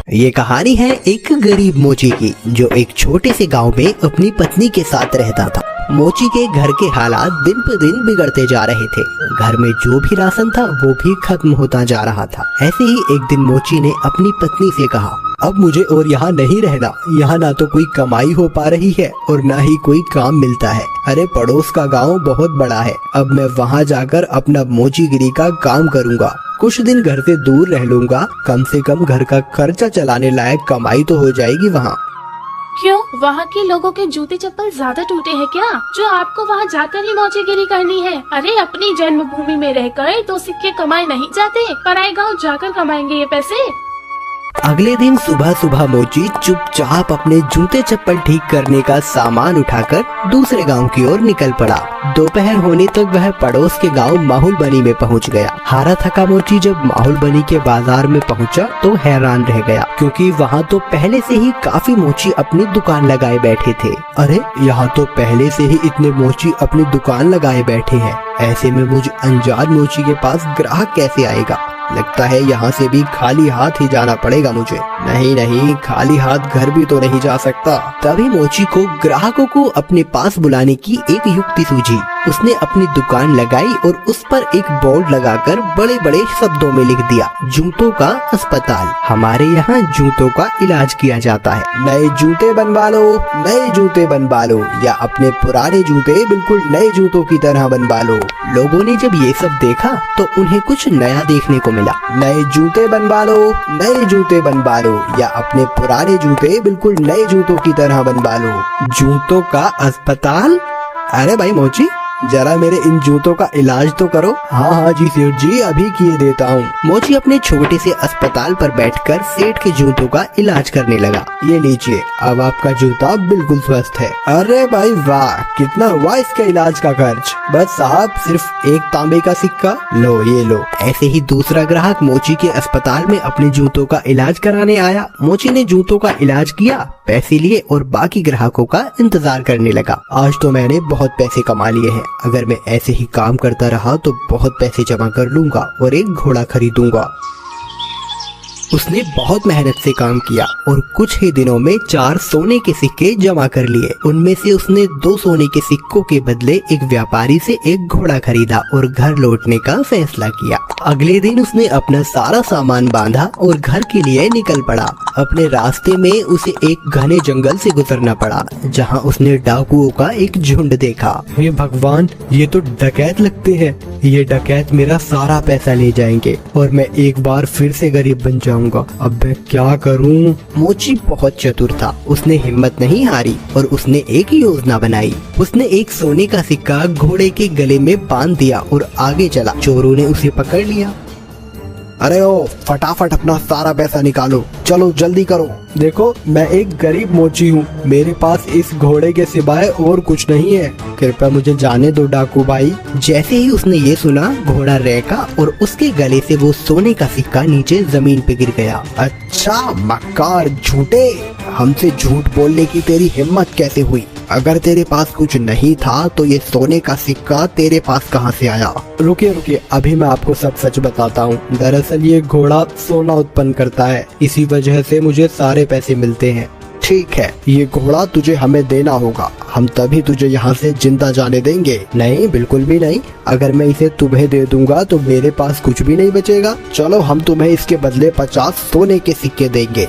ये कहानी है एक गरीब मोची की, जो एक छोटे से गांव में अपनी पत्नी के साथ रहता था। मोची के घर के हालात दिन पर दिन बिगड़ते जा रहे थे। घर में जो भी राशन था वो भी खत्म होता जा रहा था। ऐसे ही एक दिन मोची ने अपनी पत्नी से कहा, अब मुझे और यहाँ नहीं रहना। यहाँ ना तो कोई कमाई हो पा रही है और ना ही कोई काम मिलता है। अरे पड़ोस का गांव बहुत बड़ा है, अब मैं वहाँ जाकर अपना मोचीगिरी का काम करूँगा। कुछ दिन घर से दूर रह लूंगा, कम से कम घर का खर्चा चलाने लायक कमाई तो हो जाएगी वहाँ। क्यों, वहाँ के लोगों के जूते चप्पल ज्यादा टूटे हैं क्या, जो आपको वहाँ जाकर ही मौजेगिरी करनी है? अरे अपनी जन्मभूमि में रहकर तो सिक्के कमाए नहीं जाते, पराए गाँव जाकर कमाएंगे ये पैसे। अगले दिन सुबह सुबह मोची चुपचाप अपने जूते चप्पल ठीक करने का सामान उठाकर दूसरे गांव की ओर निकल पड़ा। दोपहर होने तक वह पड़ोस के गांव माहुलबनी में पहुंच गया। हारा थका मोची जब माहुलबनी के बाजार में पहुंचा तो हैरान रह गया, क्योंकि वहां तो पहले से ही काफी मोची अपनी दुकान लगाए बैठे थे। अरे यहाँ तो पहले से ही इतने मोची अपनी दुकान लगाए बैठे हैं। ऐसे में मुझ अनजान मोची के पास ग्राहक कैसे आएगा? लगता है यहाँ से भी खाली हाथ ही जाना पड़ेगा मुझे। नहीं, खाली हाथ घर भी तो नहीं जा सकता। तभी मोची को ग्राहकों को अपने पास बुलाने की एक युक्ति सूझी। उसने अपनी दुकान लगाई और उस पर एक बोर्ड लगाकर बड़े बड़े शब्दों में लिख दिया, जूतों का अस्पताल। हमारे यहाँ जूतों का इलाज किया जाता है। नए जूते बनवा लो, नए जूते बनवा लो, या अपने पुराने जूते बिल्कुल नए जूतों की तरह बनवा लो। लोगों ने जब ये सब देखा तो उन्हें कुछ नया देखने को मिला। नए जूते बनवा लो, नए जूते बनवा लो, या अपने पुराने जूते बिल्कुल नए जूतों की तरह बनवा लो। जूतों का अस्पताल? अरे भाई मोची, जरा मेरे इन जूतों का इलाज तो करो। हाँ जी सेठ जी, अभी किए देता हूँ। मोची अपने छोटे से अस्पताल पर बैठकर सेठ के जूतों का इलाज करने लगा। ये लीजिए, अब आपका जूता बिल्कुल स्वस्थ है। अरे भाई वाह, कितना हुआ इसका इलाज का खर्च? बस साहब, सिर्फ एक तांबे का सिक्का। लो ये लो। ऐसे ही दूसरा ग्राहक मोची के अस्पताल में अपने जूतों का इलाज कराने आया। मोची ने जूतों का इलाज किया, पैसे लिए और बाकी ग्राहकों का इंतजार करने लगा। आज तो मैंने बहुत पैसे कमा लिए हैं। अगर मैं ऐसे ही काम करता रहा तो बहुत पैसे जमा कर लूंगा और एक घोड़ा खरीदूंगा। उसने बहुत मेहनत से काम किया और कुछ ही दिनों में 4 सोने के सिक्के जमा कर लिए। उनमें से उसने 2 सोने के सिक्कों के बदले एक व्यापारी से एक घोड़ा खरीदा और घर लौटने का फैसला किया। अगले दिन उसने अपना सारा सामान बांधा और घर के लिए निकल पड़ा। अपने रास्ते में उसे एक घने जंगल से गुजरना पड़ा, जहाँ उसने डाकुओं का एक झुंड देखा। हे भगवान, ये तो डकैत लगते हैं। ये डकैत मेरा सारा पैसा ले जाएंगे और मैं एक बार फिर से गरीब बन जाऊंगा। अब मैं क्या करूं? मोची बहुत चतुर था। उसने हिम्मत नहीं हारी और उसने एक योजना बनाई। उसने एक सोने का सिक्का घोड़े के गले में बांध दिया और आगे चला। चोरों ने उसे पकड़ लिया। अरे ओ, फटाफट अपना सारा पैसा निकालो, चलो जल्दी करो। देखो, मैं एक गरीब मोची हूँ, मेरे पास इस घोड़े के सिवाय और कुछ नहीं है। कृपया मुझे जाने दो डाकू भाई। जैसे ही उसने ये सुना, घोड़ा रेका और उसके गले से वो सोने का सिक्का नीचे जमीन पे गिर गया। अच्छा मक्कार झूठे, हमसे झूठ बोलने की तेरी हिम्मत कैसे हुई? अगर तेरे पास कुछ नहीं था तो ये सोने का सिक्का तेरे पास कहाँ से आया? रुकिए, अभी मैं आपको सब सच बताता हूँ। दरअसल ये घोड़ा सोना उत्पन्न करता है, इसी वजह से मुझे सारे पैसे मिलते हैं। ठीक है, ये घोड़ा तुझे हमें देना होगा, हम तभी तुझे यहाँ से जिंदा जाने देंगे। नहीं, बिल्कुल भी नहीं। अगर मैं इसे तुम्हें दे दूंगा तो मेरे पास कुछ भी नहीं बचेगा। चलो, हम तुम्हें इसके बदले 50 सोने के सिक्के देंगे।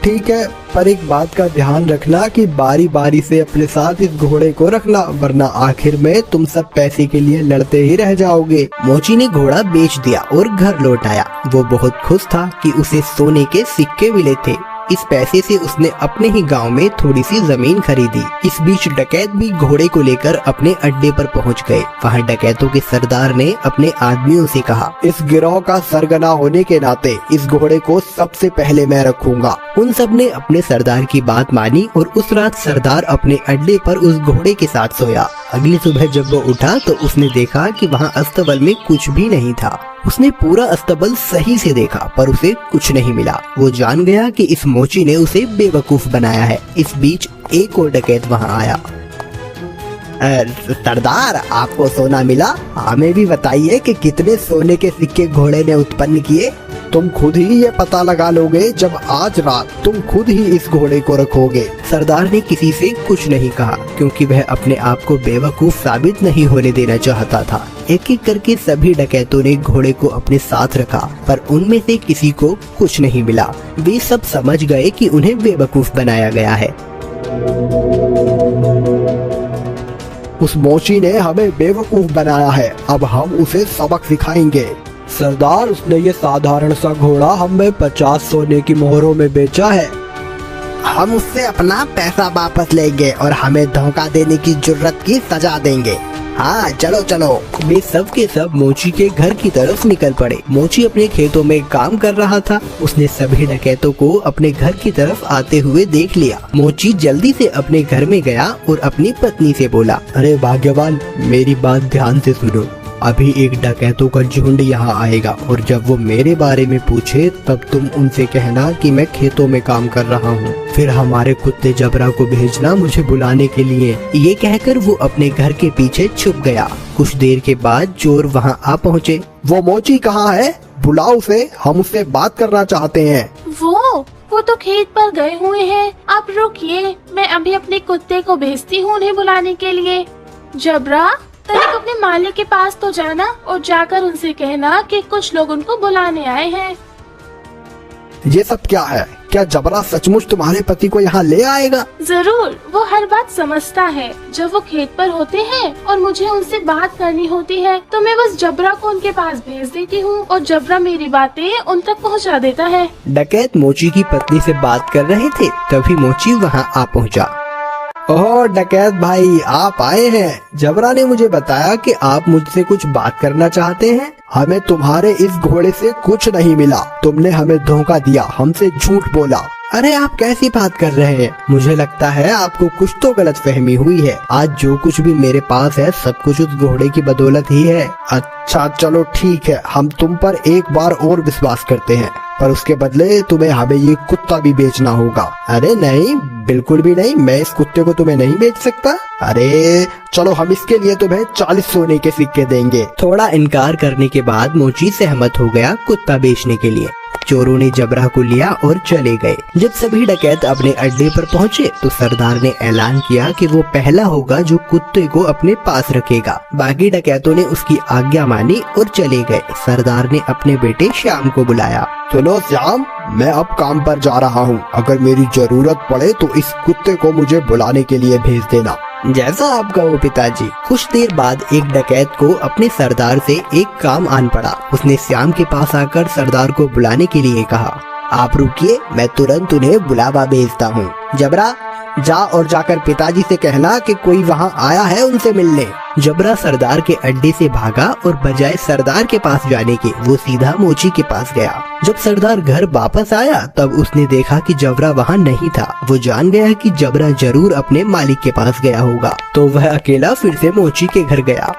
ठीक है, पर एक बात का ध्यान रखना कि बारी बारी से अपने साथ इस घोड़े को रखना, वरना आखिर में तुम सब पैसे के लिए लड़ते ही रह जाओगे। मोची ने घोड़ा बेच दिया और घर लौट आया। वो बहुत खुश था कि उसे सोने के सिक्के मिले थे। इस पैसे से उसने अपने ही गांव में थोड़ी सी जमीन खरीदी। इस बीच डकैत भी घोड़े को लेकर अपने अड्डे पर पहुंच गए। वहां डकैतों के सरदार ने अपने आदमियों से कहा, इस गिरोह का सरगना होने के नाते इस घोड़े को सबसे पहले मैं रखूंगा। उन सब ने अपने सरदार की बात मानी और उस रात सरदार अपने अड्डे पर उस घोड़े के साथ सोया। अगली सुबह जब वो उठा तो उसने देखा कि वहाँ अस्तबल में कुछ भी नहीं था। उसने पूरा अस्तबल सही से देखा पर उसे कुछ नहीं मिला। वो जान गया कि इस मोची ने उसे बेवकूफ बनाया है। इस बीच एक और डकैत वहाँ आया। सरदार, आपको सोना मिला? हमें भी बताइए कि कितने सोने के सिक्के घोड़े ने उत्पन्न किए। तुम खुद ही ये पता लगा लोगे जब आज रात तुम खुद ही इस घोड़े को रखोगे। सरदार ने किसी से कुछ नहीं कहा क्योंकि वह अपने आप को बेवकूफ साबित नहीं होने देना चाहता था। एक एक करके सभी डकैतों ने घोड़े को अपने साथ रखा, पर उनमें से किसी को कुछ नहीं मिला। वे सब समझ गए कि उन्हें बेवकूफ बनाया गया है। उस मोची ने हमें बेवकूफ बनाया है, अब हम उसे सबक सिखाएंगे। सरदार, उसने ये साधारण सा घोड़ा हमें 50 सोने की मोहरों में बेचा है। हम उससे अपना पैसा वापस लेंगे और हमें धोखा देने की जुर्रत की सजा देंगे। हाँ चलो चलो। वे सब के सब मोची के घर की तरफ निकल पड़े। मोची अपने खेतों में काम कर रहा था। उसने सभी डकैतों को अपने घर की तरफ आते हुए देख लिया। मोची जल्दी से अपने घर में गया और अपनी पत्नी से बोला, अरे भाग्यवान, मेरी बात ध्यान से सुनो। अभी एक डकैतों का झुंड यहाँ आएगा और जब वो मेरे बारे में पूछे तब तुम उनसे कहना कि मैं खेतों में काम कर रहा हूँ। फिर हमारे कुत्ते जबरा को भेजना मुझे बुलाने के लिए। ये कहकर वो अपने घर के पीछे छुप गया। कुछ देर के बाद चोर वहाँ आ पहुँचे। वो मोची कहाँ है? बुलाओ उसे, हम उससे बात करना चाहते हैं। वो तो खेत पर गए हुए हैं। आप रुकिए, मैं अभी अपने कुत्ते को भेजती हूँ उन्हें बुलाने के लिए। जबरा, तनिक अपने मालिक के पास तो जाना और जाकर उनसे कहना कि कुछ लोग उनको बुलाने आए हैं। ये सब क्या है? क्या जबरा सचमुच तुम्हारे पति को यहाँ ले आएगा? जरूर, वो हर बात समझता है। जब वो खेत पर होते हैं और मुझे उनसे बात करनी होती है तो मैं बस जबरा को उनके पास भेज देती हूँ और जबरा मेरी बातें उन तक पहुँचा देता है। डकैत मोची की पत्नी से बात कर रहे थे, तभी मोची वहाँ आ पहुँचा। ओह डकैत भाई, आप आए हैं। जबरा ने मुझे बताया कि आप मुझसे कुछ बात करना चाहते हैं। हमें तुम्हारे इस घोड़े से कुछ नहीं मिला। तुमने हमें धोखा दिया, हमसे झूठ बोला। अरे आप कैसी बात कर रहे हैं? मुझे लगता है आपको कुछ तो गलतफहमी हुई है। आज जो कुछ भी मेरे पास है सब कुछ उस घोड़े की बदौलत ही है। अच्छा चलो ठीक है, हम तुम पर एक बार और विश्वास करते हैं, पर उसके बदले तुम्हें हमें ये कुत्ता भी बेचना होगा। अरे नहीं, बिल्कुल भी नहीं, मैं इस कुत्ते को तुम्हें नहीं बेच सकता। अरे चलो, हम इसके लिए तुम्हें 40 सोने के सिक्के देंगे। थोड़ा इनकार करने के बाद मोची सहमत हो गया कुत्ता बेचने के लिए। चोरों ने जबरा को लिया और चले गए। जब सभी डकैत अपने अड्डे पर पहुंचे तो सरदार ने ऐलान किया कि वो पहला होगा जो कुत्ते को अपने पास रखेगा। बाकी डकैतों ने उसकी आज्ञा मानी और चले गए। सरदार ने अपने बेटे श्याम को बुलाया। सुनो श्याम, मैं अब काम पर जा रहा हूँ। अगर मेरी जरूरत पड़े तो इस कुत्ते को मुझे बुलाने के लिए भेज देना। जैसा आप कहो पिताजी। कुछ देर बाद एक डकैत को अपने सरदार से एक काम आन पड़ा। उसने श्याम के पास आकर सरदार को बुलाने के लिए कहा, आप रुकिए, मैं तुरंत उन्हें बुलावा भेजता हूँ। जबरा, जा और जाकर पिताजी से कहना कि कोई वहाँ आया है उनसे मिलने। जबरा सरदार के अड्डे से भागा और बजाय सरदार के पास जाने के वो सीधा मोची के पास गया। जब सरदार घर वापस आया तब उसने देखा कि जबरा वहाँ नहीं था। वो जान गया कि जबरा जरूर अपने मालिक के पास गया होगा, तो वह अकेला फिर से मोची के घर गया।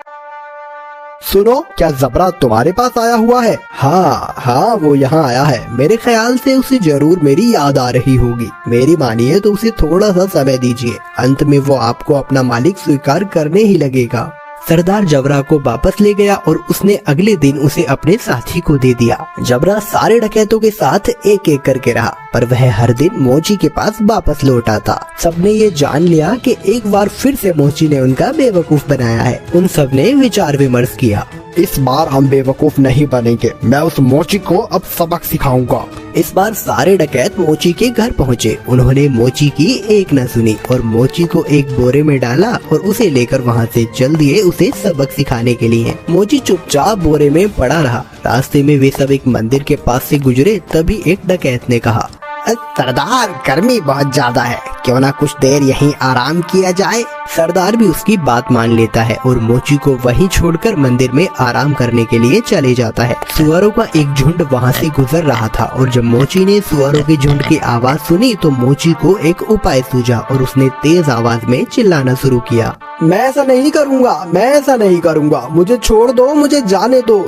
सुनो, क्या जबरा तुम्हारे पास आया हुआ है? हाँ, वो यहाँ आया है। मेरे ख्याल से उसे जरूर मेरी याद आ रही होगी। मेरी मानिए तो उसे थोड़ा सा समय दीजिए, अंत में वो आपको अपना मालिक स्वीकार करने ही लगेगा। सरदार जबरा को वापस ले गया और उसने अगले दिन उसे अपने साथी को दे दिया। जबरा सारे डकैतों के साथ एक एक करके रहा, पर वह हर दिन मोची के पास वापस लौट आता। सबने ये जान लिया कि एक बार फिर से मोची ने उनका बेवकूफ बनाया है। उन सब ने विचार विमर्श किया, इस बार हम बेवकूफ नहीं बनेंगे। मैं उस मोची को अब सबक सिखाऊंगा। इस बार सारे डकैत मोची के घर पहुँचे। उन्होंने मोची की एक न सुनी और मोची को एक बोरे में डाला और उसे लेकर वहाँ से चल दिए उसे सबक सिखाने के लिए। मोची चुपचाप बोरे में पड़ा रहा। रास्ते में वे सब एक मंदिर के पास से गुजरे, तभी एक डकैत ने कहा, सरदार, गर्मी बहुत ज्यादा है, क्यों ना कुछ देर यहीं आराम किया जाए। सरदार भी उसकी बात मान लेता है और मोची को वहीं छोड़कर मंदिर में आराम करने के लिए चले जाता है। सुअरों का एक झुंड वहाँ से गुजर रहा था और जब मोची ने सुअरों के झुंड की आवाज सुनी तो मोची को एक उपाय सूझा और उसने तेज आवाज में चिल्लाना शुरू किया, मैं ऐसा नहीं करूँगा, मैं ऐसा नहीं करूँगा, मुझे छोड़ दो, मुझे जाने दो।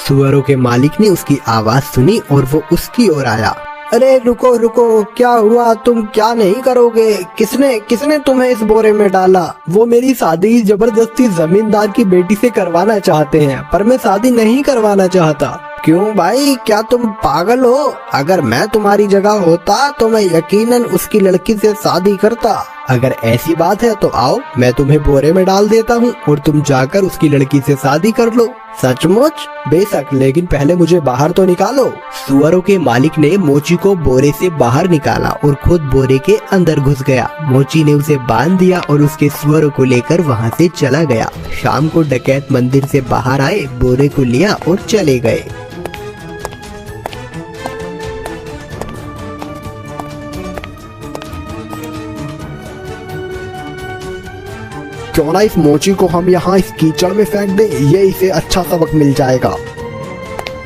सुअरों के मालिक ने उसकी आवाज सुनी और वो उसकी ओर आया। अरे रुको रुको, क्या हुआ? तुम क्या नहीं करोगे? किसने तुम्हें इस बोरे में डाला? वो मेरी शादी जबरदस्ती जमींदार की बेटी से करवाना चाहते हैं, पर मैं शादी नहीं करवाना चाहता। क्यों भाई, क्या तुम पागल हो? अगर मैं तुम्हारी जगह होता तो मैं यकीनन उसकी लड़की से शादी करता। अगर ऐसी बात है तो आओ, मैं तुम्हें बोरे में डाल देता हूँ और तुम जाकर उसकी लड़की से शादी कर लो। सचमुच? बेशक, लेकिन पहले मुझे बाहर तो निकालो। सुअरों के मालिक ने मोची को बोरे से बाहर निकाला और खुद बोरे के अंदर घुस गया। मोची ने उसे बांध दिया और उसके सुअरों को लेकर वहाँ से चला गया। शाम को डकैत मंदिर से बाहर आए, बोरे को लिया और चले गए। क्यों ना इस मोची को हम यहाँ इस कीचड़ में फेंक दें, ये इसे अच्छा सबक मिल जाएगा।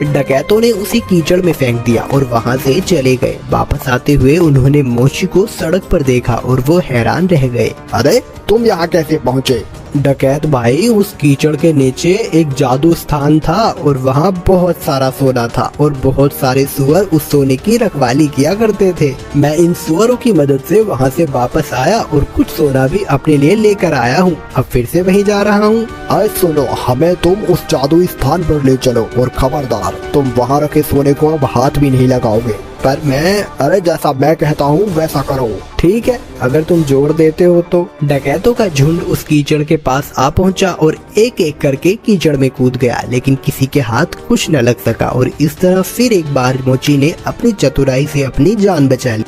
डकैतों ने उसी कीचड़ में फेंक दिया और वहाँ से चले गए। वापस आते हुए उन्होंने मोची को सड़क पर देखा और वो हैरान रह गए। अरे तुम यहाँ कैसे पहुँचे? डकैत भाई, उस कीचड़ के नीचे एक जादू स्थान था और वहाँ बहुत सारा सोना था और बहुत सारे सुअर उस सोने की रखवाली किया करते थे। मैं इन सुअरों की मदद से वहाँ से वापस आया और कुछ सोना भी अपने लिए लेकर आया हूँ। अब फिर से वहीं जा रहा हूँ। अरे सुनो, हमें तुम उस जादुई स्थान पर ले चलो और खबरदार, तुम वहाँ रखे सोने को अब हाथ भी नहीं लगाओगे। पर मैं अरे जैसा मैं कहता हूँ वैसा करो। ठीक है, अगर तुम जोर देते हो तो। डकैतों का झुंड उस कीचड़ के पास आ पहुंचा और एक एक करके कीचड़ में कूद गया, लेकिन किसी के हाथ कुछ न लग सका और इस तरह फिर एक बार मोची ने अपनी चतुराई से अपनी जान बचा ली।